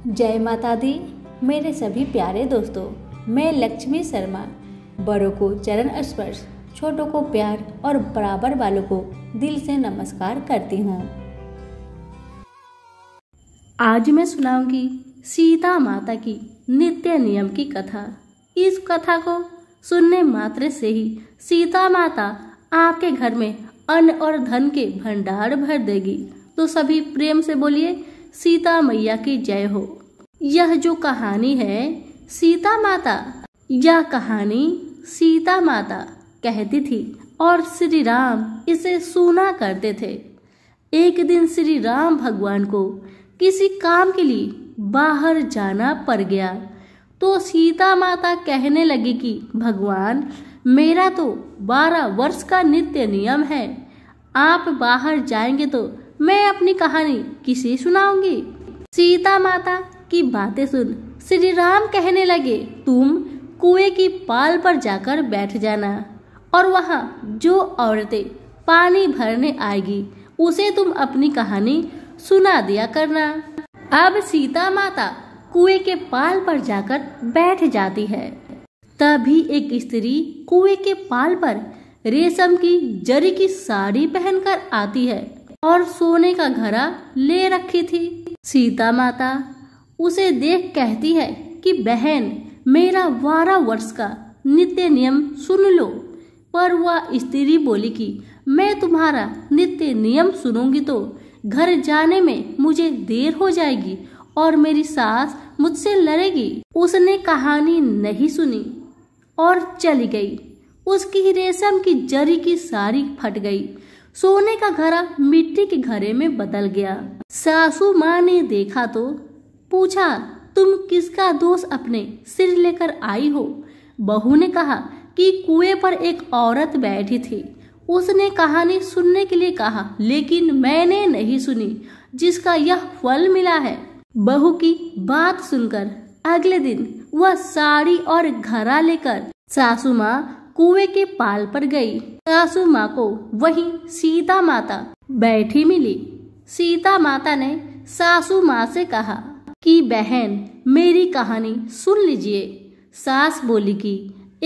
जय माता दी। मेरे सभी प्यारे दोस्तों, मैं लक्ष्मी शर्मा बड़ों को चरण स्पर्श, छोटों को प्यार और बराबर वालों को दिल से नमस्कार करती हूँ। आज मैं सुनाऊंगी सीता माता की नित्य नियम की कथा। इस कथा को सुनने मात्र से ही सीता माता आपके घर में अन्न और धन के भंडार भर देगी। तो सभी प्रेम से बोलिए सीता मैया की जय हो। यह जो कहानी है सीता माता, यह कहानी सीता माता कहती थी और श्री राम इसे सुना करते थे। एक दिन श्री राम भगवान को किसी काम के लिए बाहर जाना पड़ गया तो सीता माता कहने लगी कि भगवान, मेरा तो 12 वर्ष का नित्य नियम है, आप बाहर जाएंगे तो मैं अपनी कहानी किसे सुनाऊंगी। सीता माता की बातें सुन श्री राम कहने लगे, तुम कुएं की पाल पर जाकर बैठ जाना और वहां जो औरतें पानी भरने आएगी उसे तुम अपनी कहानी सुना दिया करना। अब सीता माता कुएं के पाल पर जाकर बैठ जाती है। तभी एक स्त्री कुएं के पाल पर रेशम की जरी की साड़ी पहनकर आती है और सोने का घड़ा ले रखी थी। सीता माता उसे देख कहती है कि बहन, मेरा 12 वर्ष का नित्य नियम सुन लो। पर वह स्त्री बोली कि मैं तुम्हारा नित्य नियम सुनूंगी तो घर जाने में मुझे देर हो जाएगी और मेरी सास मुझसे लड़ेगी। उसने कहानी नहीं सुनी और चली गई। उसकी रेशम की जरी की साड़ी फट गई, सोने का घड़ा मिट्टी के घड़े में बदल गया। सासू माँ ने देखा तो पूछा, तुम किसका दोष अपने सिर लेकर आई हो। बहू ने कहा कि कुएं पर एक औरत बैठी थी, उसने कहानी सुनने के लिए कहा लेकिन मैंने नहीं सुनी, जिसका यह फल मिला है। बहू की बात सुनकर अगले दिन वह साड़ी और घड़ा लेकर सासू माँ कुएं के पाल पर गई। सासू माँ को वहीं सीता माता बैठी मिली। सीता माता ने सासू माँ से कहा कि बहन, मेरी कहानी सुन लीजिए। सास बोली कि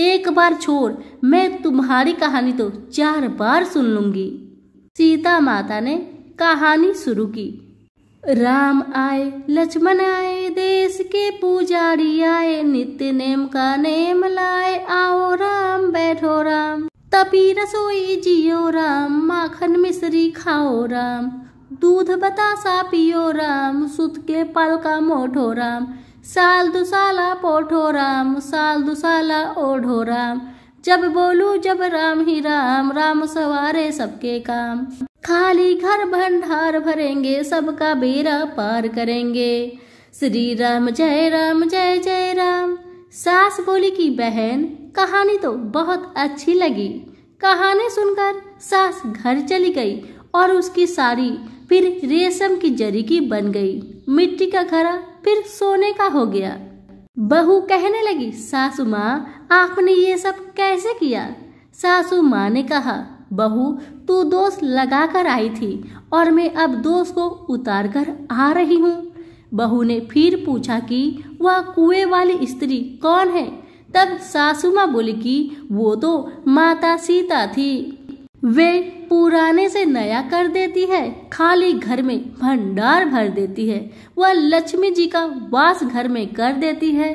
एक बार छोड़, मैं तुम्हारी कहानी तो 4 बार सुन लूंगी। सीता माता ने कहानी शुरू की। राम आए, लक्ष्मण आए, देश के पुजारी आए, नित्य नेम का नेम लाए, आओ राम बैठो राम, तपी रसोई जियो राम, माखन मिश्री खाओ राम, दूध बतासा पियो राम, सुत के पल का मोठो राम, साल दुसाला पोठो राम, साल दुसाला ओढ़ो राम, जब बोलू जब राम ही राम, राम सवारे सबके काम, खाली घर भंडार भरेंगे, सबका बेड़ा पार करेंगे, श्री राम जय जय राम। सास बोली कि बहन, कहानी तो बहुत अच्छी लगी। कहानी सुनकर सास घर चली गई और उसकी साड़ी फिर रेशम की जरी की बन गई, मिट्टी का घड़ा फिर सोने का हो गया। बहू कहने लगी, सासू माँ, आपने ये सब कैसे किया। सासू माँ ने कहा, बहू, तू दोष लगा कर आई थी और मैं अब दोष को उतार कर आ रही हूँ। बहू ने फिर पूछा कि वह कुएं वाली स्त्री कौन है। तब सासू माँ बोली कि वो तो माता सीता थी, वे पुराने से नया कर देती है, खाली घर में भंडार भर देती है, वह लक्ष्मी जी का वास घर में कर देती है,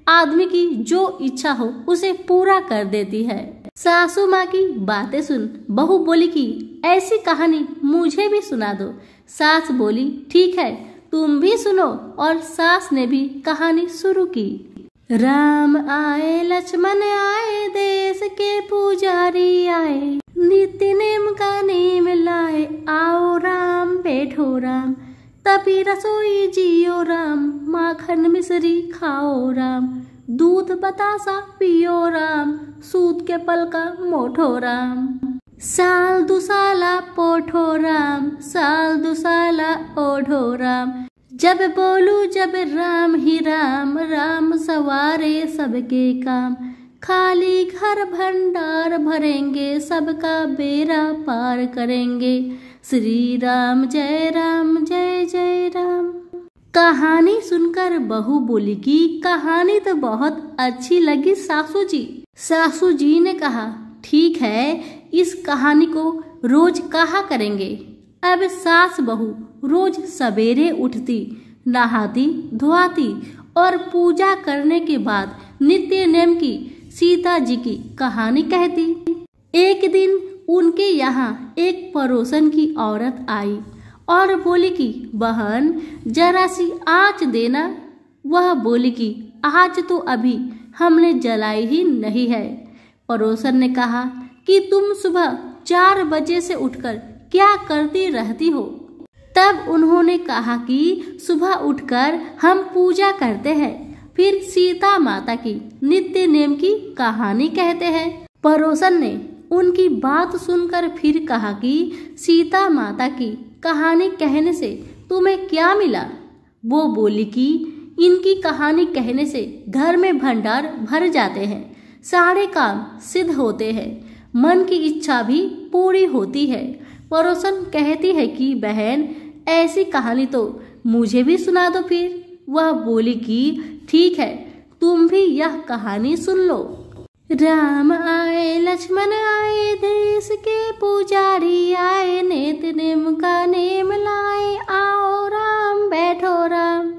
आदमी की जो इच्छा हो उसे पूरा कर देती है। सासू माँ की बातें सुन बहू बोली कि ऐसी कहानी मुझे भी सुना दो। सास बोली, ठीक है, तुम भी सुनो। और सास ने भी कहानी शुरू की। राम आए, लक्ष्मण आए, देश के पुजारी आए, नित्य नेम का नेम लाए, आओ राम बैठो राम, तपी रसोई जियो राम, माखन मिश्री खाओ राम, दूध बतासा पियो राम, सूत के पल का मोठो राम, साल दुसाला पोठो राम, साल दुसाला ओढ़ो राम, जब बोलू जब राम ही राम, राम सवारे सबके काम, खाली घर भंडार भरेंगे, सबका बेड़ा पार करेंगे, श्री राम जय जय राम। कहानी सुनकर बहू बोली कि कहानी तो बहुत अच्छी लगी सासू जी। सासू जी ने कहा, ठीक है, इस कहानी को रोज कहा करेंगे। अब सास बहू रोज सवेरे उठती, नहाती धोआती और पूजा करने के बाद नित्य नेम की सीता जी की कहानी कहती। एक दिन उनके यहाँ एक पड़ोसन की औरत आई और बोली कि बहन जरा सी आँच देना। वह बोली कि आज तो अभी हमने जलाई ही नहीं है। पड़ोसन ने कहा कि तुम सुबह 4 बजे से उठकर क्या करती रहती हो? तब उन्होंने कहा कि सुबह उठकर हम पूजा करते हैं, फिर सीता माता की नित्य नेम की कहानी कहते हैं। पड़ोसन ने उनकी बात सुनकर फिर कहा कि सीता माता की कहानी कहने से तुम्हें क्या मिला? वो बोली कि इनकी कहानी कहने से घर में भंडार भर जाते हैं, सारे काम सिद्ध होते हैं, मन की इच्छा भी पूरी होती है। पड़ोसन कहती है कि बहन ऐसी कहानी तो मुझे भी सुना दो फिर। वह बोली कि ठीक है, तुम भी यह कहानी सुन लो। राम आए लक्ष्मण आए, देश के पुजारी आए, नित्य नेम का नेम लाए, आओ राम बैठो राम।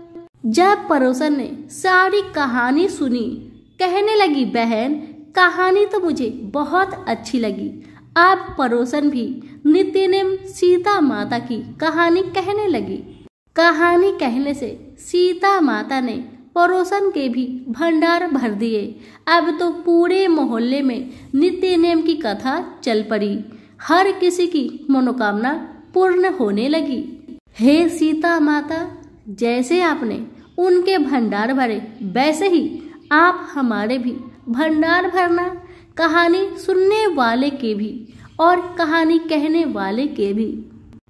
जब पड़ोसन ने सारी कहानी सुनी, कहने लगी बहन कहानी तो मुझे बहुत अच्छी लगी। अब पड़ोसन भी नित्य नेम सीता माता की कहानी कहने लगी। कहानी कहने से सीता माता ने पड़ोसन के भी भंडार भर दिए। अब तो पूरे मोहल्ले में नित्य नेम की कथा चल पड़ी। हर किसी की मनोकामना पूर्ण होने लगी। हे सीता माता, जैसे आपने उनके भंडार भरे, वैसे ही आप हमारे भी भंडार भरना, कहानी सुनने वाले के भी और कहानी कहने वाले के भी।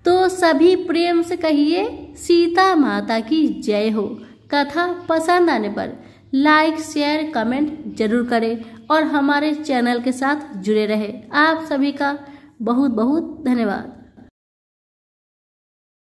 तो सभी प्रेम से कहिए सीता माता की जय हो। कथा पसंद आने पर लाइक शेयर कमेंट जरूर करें और हमारे चैनल के साथ जुड़े रहे। आप सभी का बहुत बहुत धन्यवाद।